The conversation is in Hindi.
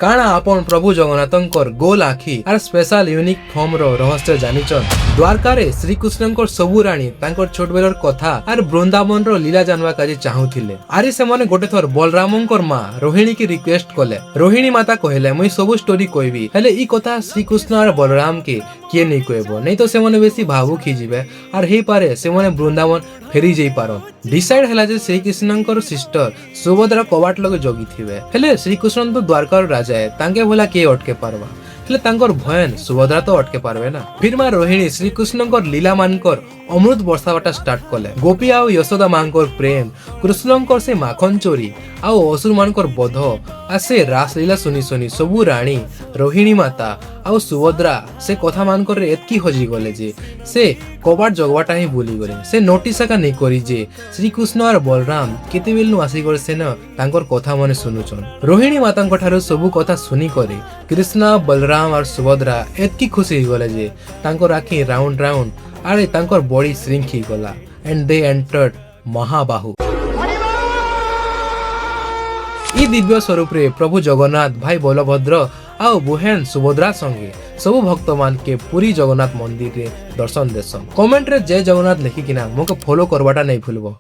काना आपण प्रभु जगन्नाथंकर गोल आखि आर स्पेशल यूनिक फॉर्म रो रहस्य जानिचन। द्वारका रे श्री कृष्णंकर सबु रानी तांकर छोट बेलर कथा आर वृंदावन रो लीला जानवा काजे चाहुथिले। आरे से माने गोटे थर बलरामंकर मां रोहिणी की रिक्वेस्ट कले। रोहिणी माता कहले मुई सबु स्टोरी कहबी, हेले ई कथा श्री कृष्ण आर बलराम के किए नहीं कहबो, नहीं तो से माने बेसी भावुक ही जिवे आर हे पारे से माने वृंदावन फेरी जाई पारो। डिसाइड हला जे श्री कृष्णंकर सिस्टर सुभद्रा कबाट लगे जगी थिवे, हेले श्री कृष्ण तो द्वारका रो राजा है, तांके भला के अटके पारवा, हेले तांकर भयन सुभद्रा तो अटके पारबे ना। फिर मां रोहिणी श्री कृष्णंकर लीला मानकर अमृत बरसावाटा स्टार्ट कले। गोपी आउ यशोदा मांकर प्रेम, कृष्णंकर से माखन चोरी आउ असुर मानकर बध आ से रासलीला सुनी सुनी सबु रानी रोहिणी माता आउ सुभद्रा से कथा मानकर एतकी हजी गले जे से कबाट जगवाटा ही भूली गले। से नोटिस का नहीं करी जे श्री कृष्ण और बलराम केतेबेल नु आसी गले से न तांकर कथा माने सुनुचन। रोहिणी मातांक ठारो सबु कथा सुनी करे कृष्ण बलराम और सुभद्रा एतकी खुशी गले जे तांकर आखि राउंड राउंड आरे तांकर बॉडी श्रिंक ही गला एंड दे एंटर्ड महाबाहु। ई दिव्य स्वरूप रे प्रभु जगन्नाथ भाई बलभद्र आउ बुहेन सुभद्रा संगे सबु भक्त मान के पूरी जगन्नाथ मंदिर रे दर्शन देसन। कमेंट रे जय जगन्नाथ लिखिकिना मोके फॉलो करवाटा नहीं भूलबो।